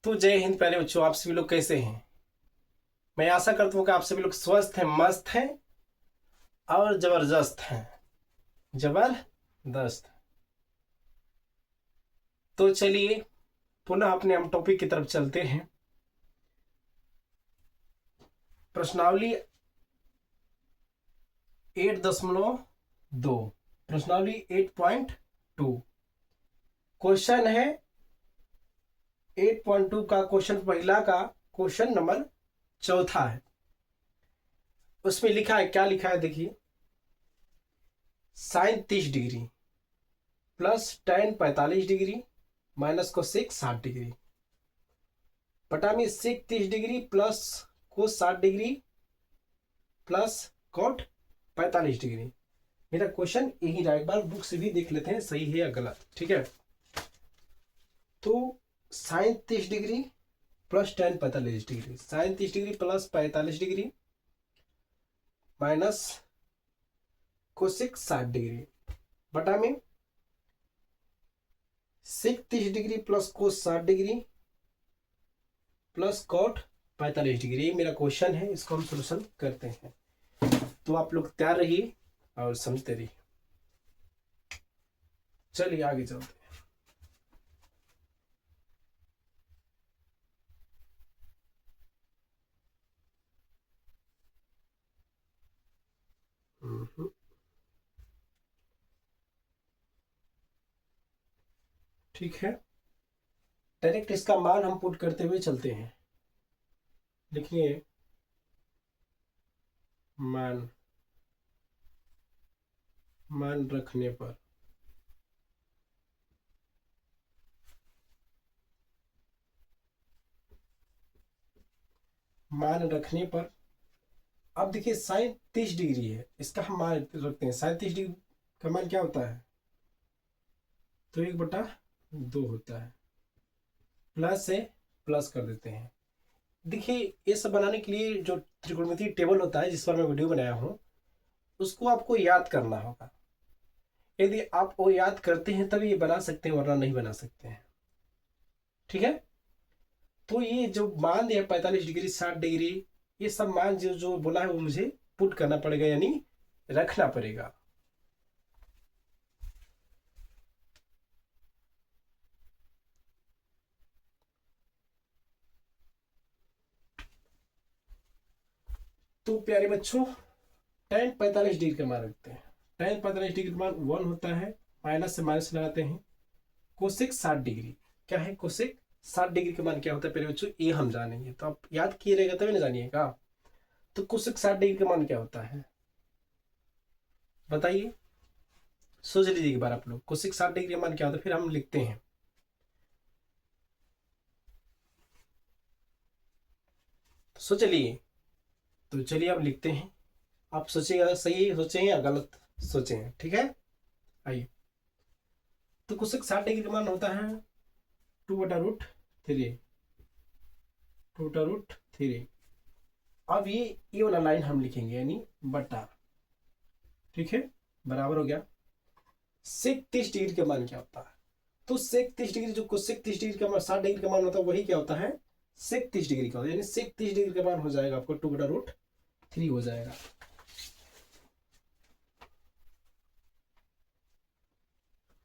तो जय हिंद प्यारे बच्चों, आप सभी लोग कैसे हैं। मैं आशा करता हूँ कि आप सभी लोग स्वस्थ हैं, मस्त हैं और जबरदस्त हैं। जबरदस्त। तो चलिए पुनः अपने हम टॉपिक की तरफ चलते हैं। प्रश्नावली 8.2, प्रश्नावली 8.2 क्वेश्चन है। 8.2 का क्वेश्चन पहला का क्वेश्चन नंबर चौथा है। उसमें लिखा है, क्या लिखा है देखिए। Sine 30 degree plus tan 45 degree minus cosec 60 degree बटा में sec 30 degree plus cos 60 degree plus cot 45 degree. मेरा क्वेश्चन यही रहा, एक बार बुक से भी देख लेते हैं सही है या गलत। ठीक है, तो sine 30 degree plus tan 45 degree, sine 30 degree plus 45 degree minus cosec 60 degree बटा में sec 30 degree plus cos 60 degree plus cot 45 degree. ये मेरा क्वेश्चन है, इसको हम सोल्यूशन करते हैं। तो आप लोग तैयार रहिए और समझते रहिए। चलिए आगे चलते हैं। ठीक है, डायरेक्ट इसका मान हम पुट करते हुए चलते हैं। लिखिए मान मान रखने पर मान रखने पर अब देखिए साइन 30 डिग्री है, इसका हम मान रखते हैं। साइन 30 डिग्री का मान क्या होता है, तो 1/2 होता है। प्लस से प्लस कर देते हैं। देखिए ये सब बनाने के लिए जो त्रिकोणमितीय टेबल होता है जिस पर मैं वीडियो बनाया हूँ, उसको आपको याद करना होगा। यदि आप वो याद करते हैं तभी ये बना सकते हैं, वरना नहीं बना सकते हैं। ठीक है, तो ये जो मान दिया 45 डिग्री 60 डिग्री, ये सब मान जो जो बोला है वो मुझे पुट करना पड़ेगा, यानी रखना पड़ेगा। तो प्यारे बच्चों, टेन 45 डिग्री का मान रखते हैं। टेन 45 डिग्री का मान 1 होता है। माइनस से माइनस लगाते हैं। कोसेक 60 डिग्री क्या है, कोसेक 60 डिग्री का मान क्या होता है प्यारे बच्चों, ये हम जानेंगे। तो आप याद किए रहेगा तभी ना जानिएगा। तो कोसेक 60 डिग्री का मान क्या होता है बताइए, सोच लीजिए एक बार आप लोग। कोसेक 60 डिग्री का मान क्या होता है, फिर हम लिखते हैं। तो सोच लिए, तो चलिए अब लिखते हैं। आप सोचिएगा सही सोचे हैं या गलत सोचे हैं। ठीक है, आइए। तो कोसेक 60 डिग्री का मान होता है 2/√3, 2/√3। अब ये वाला लाइन हम लिखेंगे, यानी बटा। ठीक है, बराबर हो गया। सेक 30 डिग्री का मान क्या होता है, तो सेक 30 डिग्री जो कोसेक 30 डिग्री का मान 60 डिग्री का मान होता है, वही क्या होता है, सेक 30 डिग्री का होता है। यानी सेक 30 डिग्री का मान हो जाएगा आपको 2/√3 हो जाएगा।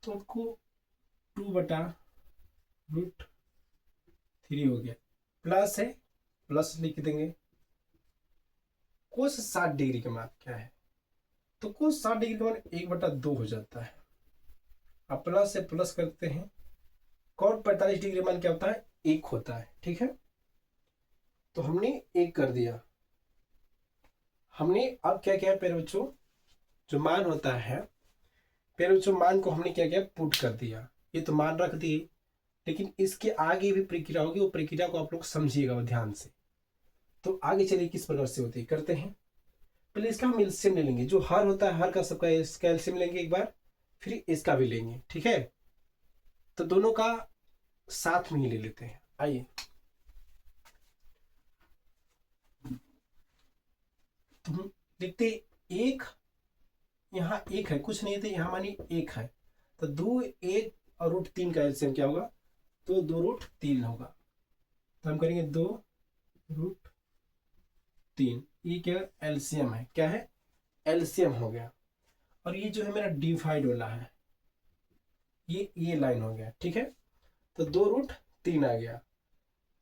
तो आपको 2/√3 हो गया। प्लस है, प्लस लिख देंगे। कोस 60 डिग्री का मान क्या है, तो कोस 60 डिग्री का मान 1/2 हो जाता है। अब प्लस से प्लस करते हैं। कॉट 45 डिग्री मान क्या होता है, 1 होता है। ठीक है, तो हमने 1 कर दिया। हमने अब क्या किया प्यारे बच्चों, जो मान होता है प्यारे बच्चों, मान को हमने क्या किया, पुट कर दिया। ये तो मान रख दिए, लेकिन इसके आगे भी प्रक्रिया होगी, वो प्रक्रिया को आप लोग समझिएगा ध्यान से। तो आगे चलिए किस प्रकार से होती है करते हैं। पहले इसका हम एलसीएम ले लेंगे। जो हर होता है हर का सबका इसका एलसीएम लेंगे एक बार, फिर इसका भी लेंगे। ठीक है, तो दोनों का साथ में ही ले लेते हैं। आइए, तो हम लिखते एक, यहाँ 1 है, कुछ नहीं थे यहाँ, मानी 1 है। तो 2 1 और √3 का एलसीएम क्या होगा, तो 2√3 होगा। तो हम करेंगे 2√3। ये क्या एलसीएम है, क्या है, एलसीएम हो गया। और ये जो है मेरा डिवाइड वाला है, ये लाइन हो गया, ठीक है। तो 2√3 आ गया।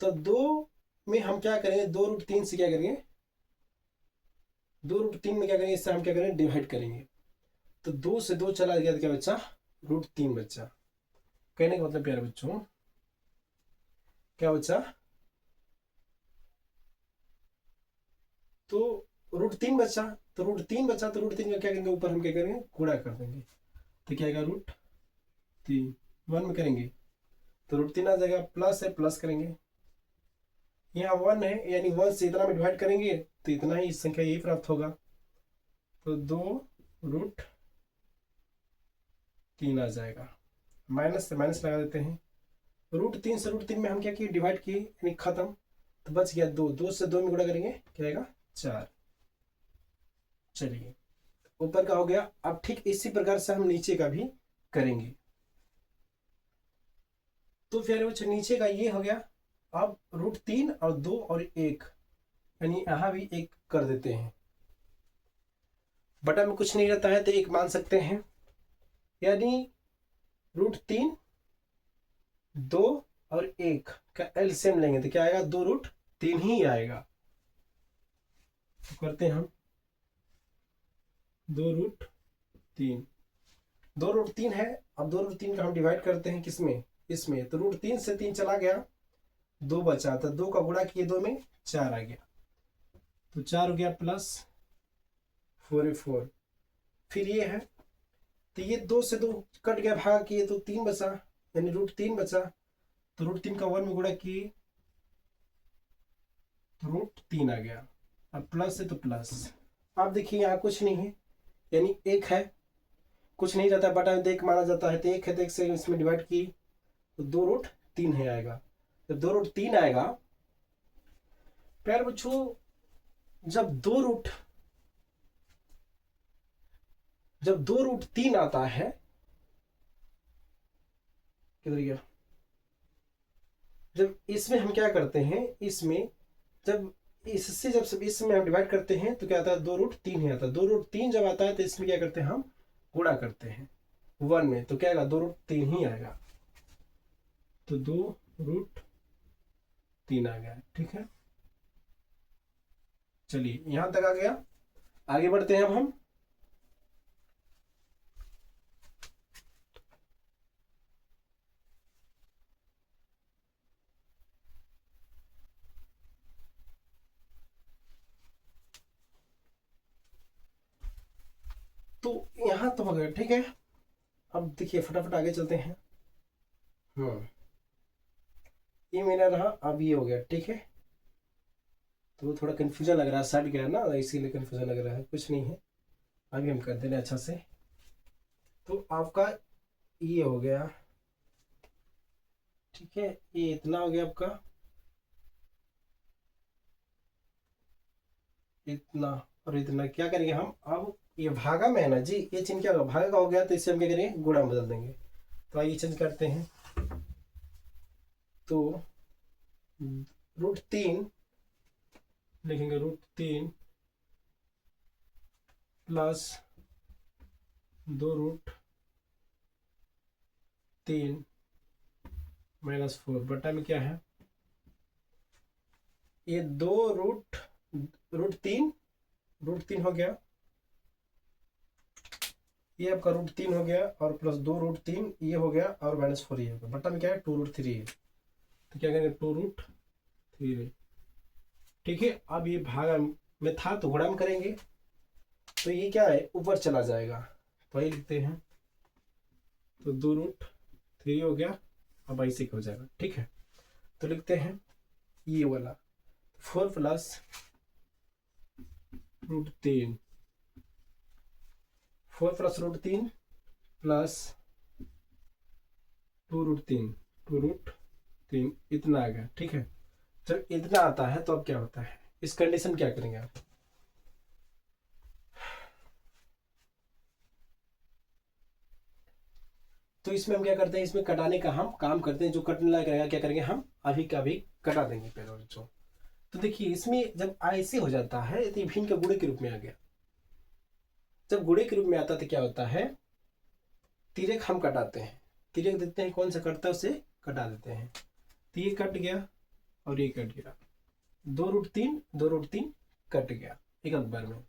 तो 2 में हम क्या करेंगे, 2√3 से क्या करेंगे, 2√3 में क्या करेंगे, इससे हम क्या करेंगे, डिवाइड करेंगे। तो 2 से 2 चला गया तो क्या बच्चा, √3 बच्चा। कहने का मतलब प्यारे बच्चों, क्या बच्चा, तो √3 बचा। तो √3 बचा, तो √3 का क्या करेंगे, ऊपर हम क्या करेंगे, गुणा कर देंगे। तो क्या आएगा, √3 1 में करेंगे तो √3 आ जाएगा। प्लस है, प्लस करेंगे, यहाँ 1 है, यानी 1 से इतना में डिवाइड करेंगे तो इतना ही संख्या यही प्राप्त होगा। तो 2√3 आ जाएगा। माइनस से माइनस लगा देते हैं। √3 से √3 में हम क्या किए, डिवाइड किए, यानी खत्म। तो बच गया 2, 2 से 2 में गुणा करेंगे क्या आएगा, 4। चलिए, ऊपर का हो गया। अब ठीक इसी प्रकार से हम नीचे का भी करेंगे। तो फिर वो नीचे का ये हो गया। अब √3 और 2 और 1, यानी यहां भी 1 कर देते हैं। बटा में कुछ नहीं रहता है तो 1 मान सकते हैं, यानी √3 2 और 1 का एलसीएम लेंगे तो क्या आएगा, 2√3 ही आएगा। तो करते हैं हम 2√3, 2√3 है। अब 2√3 का हम डिवाइड करते हैं किसमें, इसमें। तो √3 से 3 चला गया, 2 बचा, तो 2 का गुणा किए 2 में 4 आ गया। तो 4 हो गया, प्लस 4 4। फिर ये है, तो ये 2 से 2 कट गया, भाग किए तो 3 बचा, यानी √3 बचा। तो √3 का 1 में गुणा किए तो √3 आ गया। अब प्लस है तो प्लस। अब देखिए यहाँ कुछ नहीं है, यानी 1 है, कुछ नहीं रहता, बटा में 1 माना जाता है। तो 1 है तो 1 से इसमें डिवाइड की तो 2√3 है आएगा। जब 2√3 आएगा, प्यारे बच्चों, जब 2√3 आता है, किधर गया, जब इसमें हम क्या करते हैं, इसमें जब इससे जब इसमें हम डिवाइड करते हैं तो क्या आता है, 2√3 ही आता है। 2√3 जब आता है तो इसमें क्या करते हैं, हम गुणा करते हैं 1 में, तो क्या आएगा, 2√3 ही आएगा। तो 2√3 आ गया, ठीक है। चलिए यहां तक आ गया, आगे बढ़ते हैं अब हम। तो यहां तो हो गया, ठीक है। अब देखिए फटाफट आगे चलते हैं। ये मेरा रहा, अब ये हो गया, ठीक है। तो थोड़ा कंफ्यूजन लग रहा है, सट गया ना, इसीलिए कंफ्यूजन लग रहा है, कुछ नहीं है। अभी हम कर देंगे अच्छा से। तो आपका ये हो गया, ठीक है। ये इतना हो गया आपका, इतना और इतना। क्या करेंगे हम, अब ये भागा में है ना जी, ये चिन्ह क्या होगा, भागा का हो गया, तो इससे हम क्या करेंगे, गुणा में बदल देंगे। तो आइए चेंज करते हैं। तो √3 लिखेंगे, √3 प्लस 2√3 -4 बटा में क्या है, ये 2√3 √3 हो गया, ये आपका √3 हो गया, और प्लस 2√3 ये हो गया, और -4 ये हो गया। बटा में क्या है, 2√3 है। तो क्या करेंगे, 2√3, ठीक है। अब ये भागा में था तो गुणा में करेंगे, तो ये क्या है, ऊपर चला जाएगा। तो वही लिखते हैं, तो 2√3 हो गया, अब ऐसे हो जाएगा, ठीक है। तो लिखते हैं ये वाला 4 प्लस √3, 4 प्लस √3 प्लस 2√3, 2√3 इतना आ गया, ठीक है। जब इतना आता है तो अब क्या होता है, इस कंडीशन क्या करेंगे आप, तो इसमें हम क्या करते हैं, इसमें कटाने का हम काम करते हैं, जो कटने लायक रहेगा क्या करेंगे हम अभी का अभी कटा देंगे पहले बच्चों। तो देखिए इसमें जब ऐसे हो जाता है तो ये भिन्न का गुणे के रूप में आ गया। जब गुणे के रूप में आता है तो क्या होता है, तिर्यक हम कटाते हैं, तिर्यक देते हैं, कौन सा कटता है उसे कटा देते हैं। तो ये कट गया और ये कट गया, 2√3 2√3 कट गया एक बार में।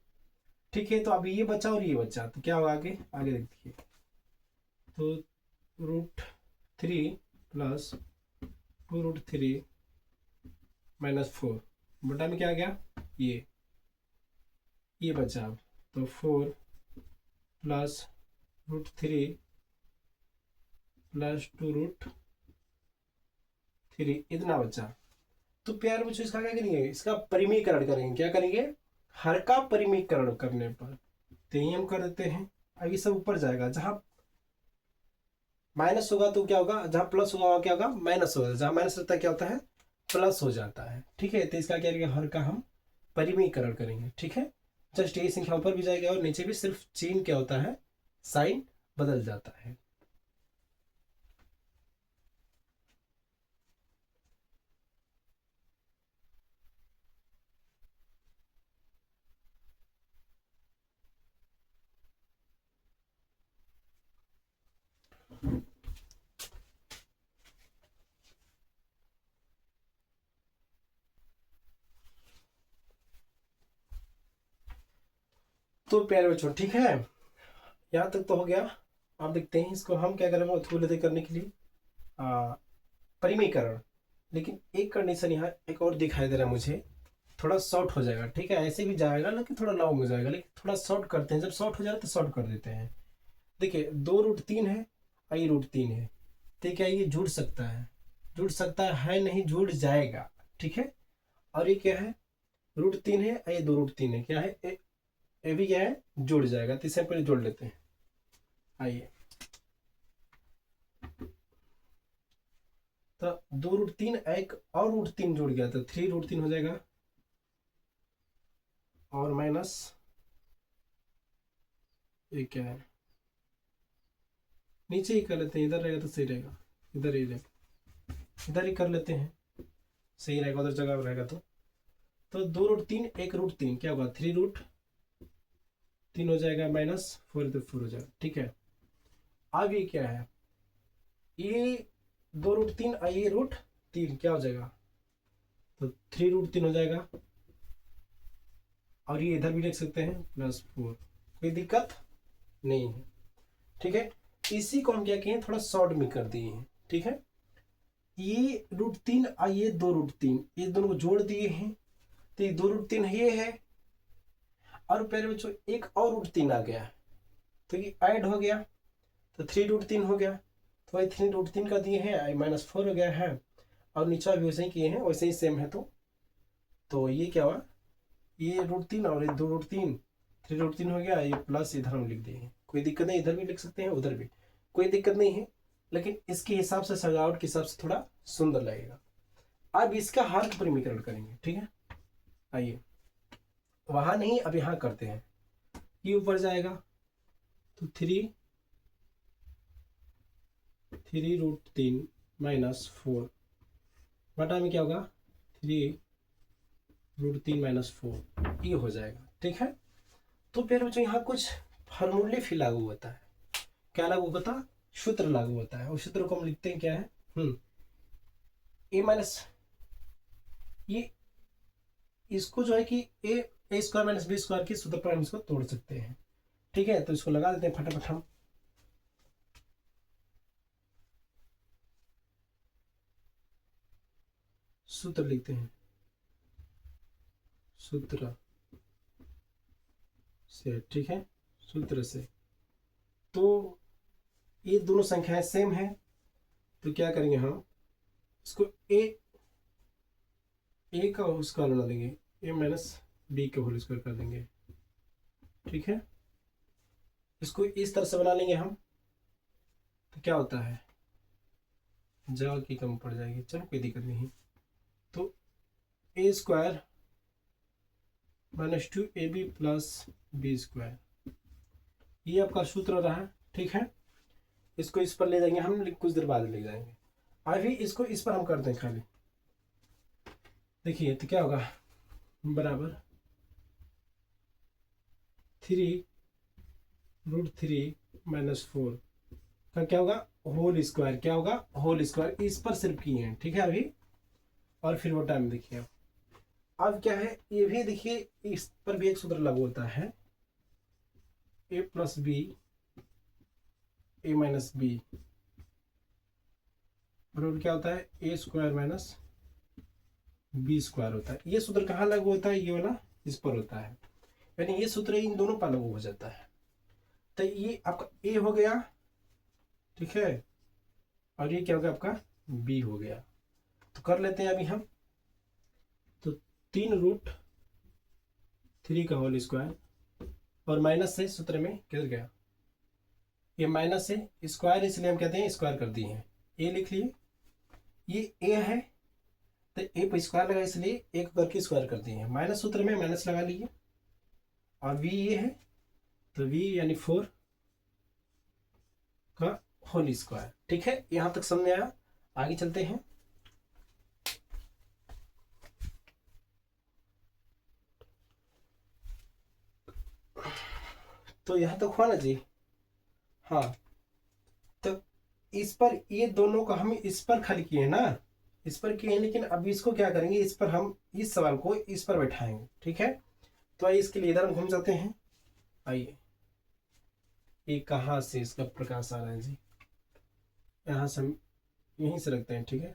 ठीक है, तो अब ये बचा और ये बचा, तो क्या होगा आगे, आगे देखिए। तो √3 प्लस 2√3 -4 बटा में क्या आ गया, ये बचा। अब तो 4 प्लस √3 प्लस 2√3 इतना बचा। तो प्यार बच्चों इसका क्या करेंगे, इसका परिमीकरण करेंगे। क्या करेंगे, हर का परिमीकरण करने पर तो यही हम कर देते हैं। अब ये सब ऊपर जाएगा, जहां माइनस होगा तो क्या होगा, जहां प्लस होगा क्या होगा, माइनस होगा, जहां माइनस रहता है क्या होता है, प्लस हो जाता है। ठीक है, तो इसका क्या करेंगे, हर का हम परिमीकरण करेंगे। ठीक है, जस्ट ये संख्या ऊपर भी जाएगा और नीचे भी, सिर्फ चिन्ह क्या होता है, साइन बदल जाता है। तो प्यारे बच्चों ठीक है, यहाँ तक तो हो गया। आप देखते हैं इसको हम क्या करेंगे उत्फुल्लित करने के लिए परिमीकरण। लेकिन एक कंडीशन यहाँ एक और दिखाई दे रहा है मुझे, थोड़ा शॉर्ट हो जाएगा। ठीक है, ऐसे भी जाएगा लेकिन थोड़ा लॉन्ग हो जाएगा, लेकिन थोड़ा शॉर्ट करते हैं। जब शॉर्ट हो जाए तो शॉर्ट कर देते हैं। देखिए 2√3 है और ये √3 है, तो क्या ये जुड़ सकता है, जुड़ सकता है नहीं, जुड़ जाएगा। ठीक है, और ये क्या है, √3 है और ये 2√3 है, क्या है ये भी क्या है, जुड़ जाएगा। तो इसे पहले जोड़ लेते हैं। आइए, तो 2√3 एक और √3 जुड़ गया तो 3√3 हो जाएगा, और माइनस ये क्या है, नीचे ही कर लेते हैं, इधर रहेगा तो सही रहेगा, इधर ही रहेगा, इधर ही कर लेते हैं, सही रहेगा, उधर जगह रहेगा। तो 2√3 एक √3 क्या होगा, 3√3 हो जाएगा, -4 तो 4 हो जाएगा। ठीक है, अब ये क्या है, ये 2√3 और ये √3 क्या हो जाएगा, तो 3√3 हो जाएगा, और ये इधर भी लिख सकते हैं +4, कोई दिक्कत नहीं है। ठीक है, इसी को हम क्या किए, थोड़ा शॉर्ट में कर दिए हैं। ठीक है, ये √3 और ये 2√3 ये दोनों को जोड़ दिए हैं, तो ये 2√3 ये है, और पहले बच्चों एक और √3 आ गया, तो ये ऐड हो गया, तो 3√3 हो गया। तो वही 3√3 का दिए हैं, -4 हो गया है, और नीचा भी वैसे ही किए हैं, वैसे ही सेम है। तो ये क्या हुआ, ये √3 और ये 2√3 3√3 हो गया, ये प्लस इधर हम लिख दिए, कोई दिक्कत नहीं, इधर भी लिख सकते हैं उधर भी, कोई दिक्कत नहीं है, लेकिन इसके हिसाब से सजावट के हिसाब से थोड़ा सुंदर लगेगा। अब इसका हर परिमीकरण करेंगे। ठीक है, आइए, वहां नहीं अब यहां करते हैं। ये ऊपर जाएगा तो 3√3 -4 बटा में क्या होगा, 3√3 -4 ये हो जाएगा। ठीक है, तो फिर बच्चों यहाँ कुछ फार्मूले फिर लागू होता है। क्या लागू होता है, सूत्र लागू होता है, उस सूत्र को हम लिखते हैं क्या है, ए माइनस, ये इसको जो है कि a² - b² की सूत्र पर हम इसको तोड़ सकते हैं। ठीक है, तो इसको लगा देते हैं फटाफट हम। सूत्र लिखते हैं, सूत्र से। ठीक है, सूत्र से, तो ये दोनों संख्याएं सेम है, तो क्या करेंगे हम इसको ए का होल स्क्वायर बना देंगे, a - b का होल स्क्वायर कर देंगे। ठीक है, इसको इस तरह से बना लेंगे हम, तो क्या होता है, जगह की कम पड़ जाएगी, चलो कोई दिक्कत नहीं। तो a² - 2ab + b², ये आपका सूत्र रहा। ठीक है, इसको इस पर ले जाएंगे हम, कुछ देर बाद ले जाएंगे। अभी इसको इस पर हम करते हैं खाली। देखिए तो क्या होगा, बराबर 3√3 - 4 का क्या होगा, होल स्क्वायर। क्या होगा, होल स्क्वायर। इस पर सिर्फ किए हैं, ठीक है अभी। और फिर वो टाइम देखिए अब क्या है, ये भी देखिए इस पर भी एक सूत्र लागू होता है, a+b a-b बराबर क्या होता है, a² - b² होता है। ये सूत्र कहाँ लागू होता है, ये वाला इस पर होता है, यानी ये सूत्र इन दोनों पर लागू हो जाता है। तो ये आपका a हो गया, ठीक है, और ये क्या हो गया आपका b हो गया। तो कर लेते हैं अभी हम। तो 3√3 का होल स्क्वायर, और माइनस से सूत्र में किधर गया, ये माइनस से स्क्वायर, इसलिए हम कहते हैं स्क्वायर कर दिए हैं। ए लिख लिए, ये ए है तो ए पर स्क्वायर लगा, इसलिए एक करके स्क्वायर कर दिए हैं। माइनस सूत्र में माइनस लगा लिए, और वी ये है तो वी यानी 4 का होल स्क्वायर। ठीक है, यहां तक समझ में आया। आगे चलते हैं। तो यहां तक हुआ ना जी, हाँ। तो इस पर ये दोनों को हम इस पर खाली किए हैं ना, इस पर किए हैं, लेकिन अब इसको क्या करेंगे, इस पर हम इस सवाल को इस पर बैठाएंगे। ठीक है, तो आइए इसके लिए इधर हम घूम जाते हैं। आइए, ये कहाँ से इसका प्रकाश आ रहा है जी, यहाँ से हम यहीं से रखते हैं। ठीक है,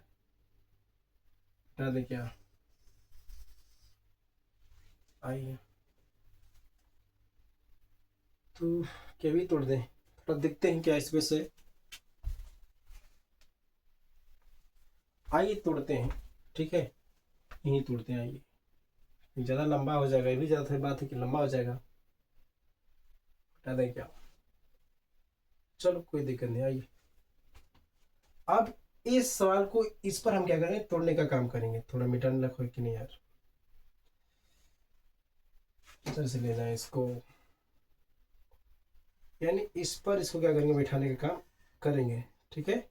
हटा दें क्या, आइए तो क्या भी तोड़ दें, थोड़ा देखते हैं क्या इसमें से। आइए तोड़ते हैं, ठीक है, यहीं तोड़ते हैं। आइए, ज़्यादा लंबा हो जाएगा, ये भी ज़्यादा बात है कि लंबा हो जाएगा, हटा दें क्या, चलो कोई दिक्कत नहीं। आइए अब इस सवाल को इस पर हम क्या करेंगे, तोड़ने का काम करेंगे। थोड़ा मिटाने रखो कि नहीं यार, इधर से ले जाए इसको, यानी इस पर इसको क्या करेंगे, बैठाने का काम करेंगे। ठीक है,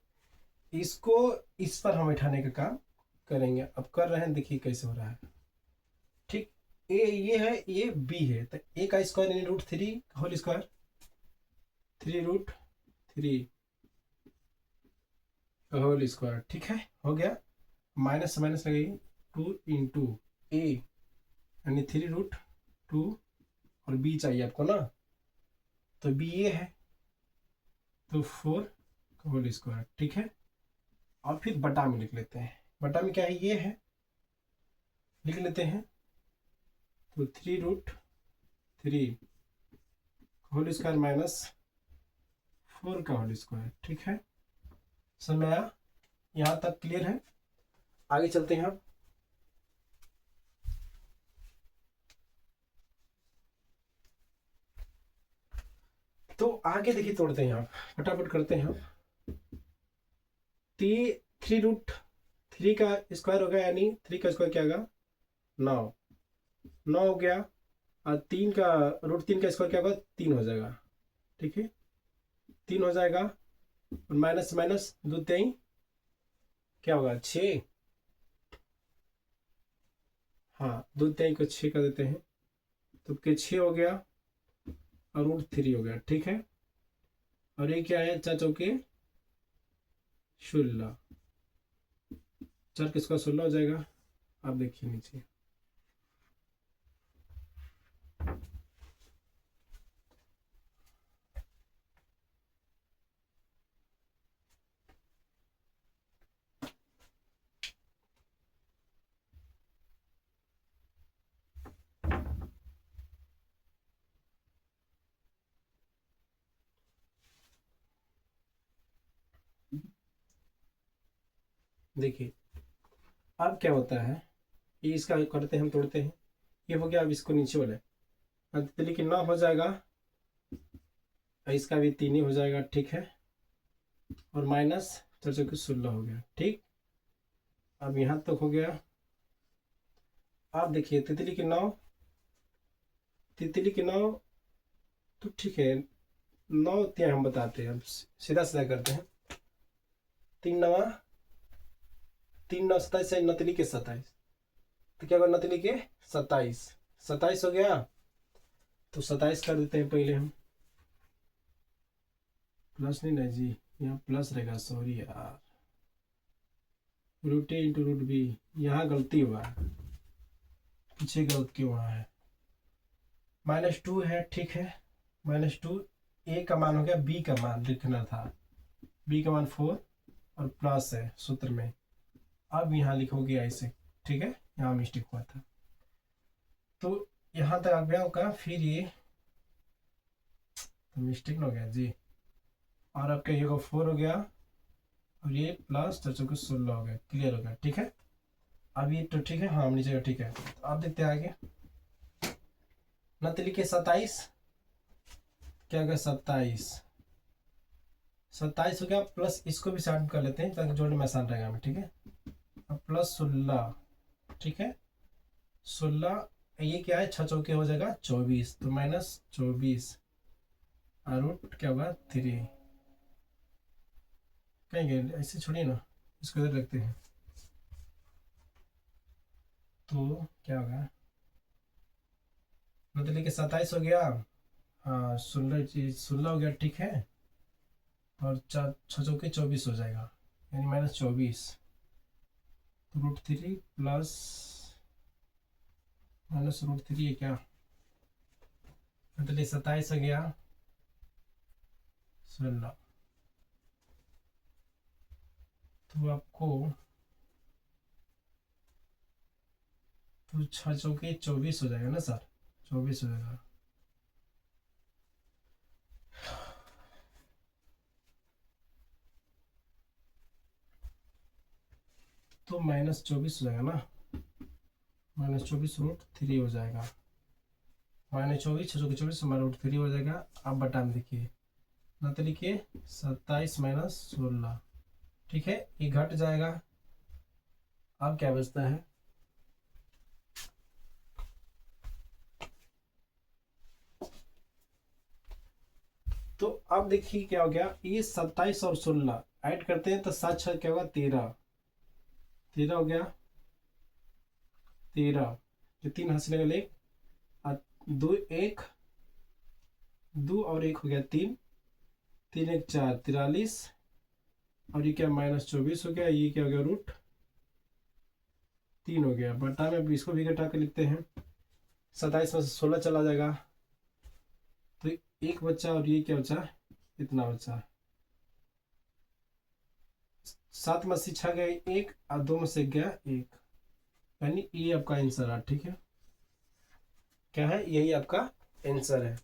इसको इस पर हम बैठाने का काम करेंगे। अब कर रहे हैं, देखिए कैसे हो रहा है। ठीक, ए ये है, ये बी है, तो ए का स्क्वायर यानी √3 होल स्क्वायर, 3√3 होल स्क्वायर। ठीक है, हो गया। माइनस से माइनस लगेगी, 2 × a यानी 3√2, और b चाहिए आपको ना, तो b ये है, तो 4 होल स्क्वायर। ठीक है, और फिर बटा में लिख लेते हैं। बटा में क्या है, ये है, लिख लेते हैं। तो 3√3 होल स्क्वायर -4 का होल स्क्वायर। ठीक है, समझ आया, यहाँ तक क्लियर है। आगे चलते हैं अब। तो आगे देखिए, तोड़ते हैं आप, फटाफट करते हैं हम। 3√3 का स्क्वायर होगा, यानी 3 का स्क्वायर क्या होगा, 9, 9 हो गया। और 3 का स्क्वायर क्या होगा, 3 हो जाएगा। ठीक है, 3 हो जाएगा, और माइनस माइनस 2 3 क्या होगा, 6। हाँ, 2 3 को 6 कर देते हैं, तो के 6 हो गया, और √3 हो गया। ठीक है, और ये क्या है, 4 चौके 16, 4 का स्क्वायर 16 हो जाएगा। आप देखिए नीचे, देखिए अब क्या होता है, ये इसका करते हैं हम, तोड़ते हैं। ये हो गया, अब इसको नीचे वाले लेकिन 9 हो जाएगा, और इसका भी 3 ही हो जाएगा। ठीक है, और माइनस 4 चौके 16 हो गया। ठीक, अब यहाँ तक हो गया। आप देखिए, तितली के 9, तो ठीक है, 9 ત્યાં हम बताते हैं, अब सीधा सीधा करते हैं। 3 9 27 है, 9 3 के 27, तो क्या होगा 9 3 के 27, 27 हो गया। तो 27 कर देते हैं पहले हम, प्लस नहीं ना जी, यहाँ प्लस रहेगा, सॉरी यार, रूट ए इंटू रूट बी, यहाँ गलती हुआ है, पीछे गलत क्यों हुआ है, -2 है, ठीक है, -2, ए का मान हो गया, बी का मान लिखना था, बी का मान 4 और प्लस है सूत्र में, अब यहाँ लिखोगे ऐसे, ठीक है, यहाँ मिस्टेक हुआ था, तो यहाँ तक आ गया होगा, फिर ये तो मिस्टेक ना हो गया जी, और आपका ये 4 हो गया, और ये प्लस 4 16 हो गया, क्लियर हो गया, ठीक है। अब ये तो ठीक है, हाँ नीचे ठीक है, तो आप देखते हैं आगे, 9 3 के 27, क्या हो गया 27, 27 हो गया, प्लस इसको भी साइड कर लेते हैं ताकि जोड़ने में आसान रहेगा हमें, ठीक है। अब प्लस 16, ठीक है, 16, ये क्या है 6 चौके हो जाएगा 24, तो -24 और रूट क्या होगा 3, कहीं गए ऐसे छोड़िए ना, इसको इधर रखते हैं, तो क्या होगा, मतलब कि 27 हो गया, हाँ 16 हो गया, ठीक है, और 6 चौके 24 हो जाएगा, यानी -24, तो √3 प्लस -√3 है क्या, मतलब 27 हो गया 16, तो आपको तो 6 चौके 24 हो जाएगा ना सर, 24 हो जाएगा, तो -24 हो जाएगा ना, -24 √3 हो जाएगा, -24 6 चौके 24 हमारा √3 हो जाएगा। अब बटा में देखिए, ना तो लिखिए 27 -16, ठीक है, ये घट जाएगा, अब क्या बचता है, तो अब देखिए क्या हो गया, ये 27 और 16 ऐड करते हैं तो 7 6 क्या होगा 13, 13 हो गया, 13, जो 3 हाथ से लगेगा 1, 2 1, 2 और 1 हो गया 3, 3 1 4 43, और ये क्या -24 हो गया, ये क्या हो गया √3 हो गया, बटा में अब इसको भी घटा के लिखते हैं, 27 में से 16 चला जाएगा, तो एक बच्चा, और ये क्या बचा, इतना बचा, 7 में से 6 गया 1 और 2 में से गया 1, यानी ये आपका आंसर है, ठीक है, क्या है, यही आपका आंसर है।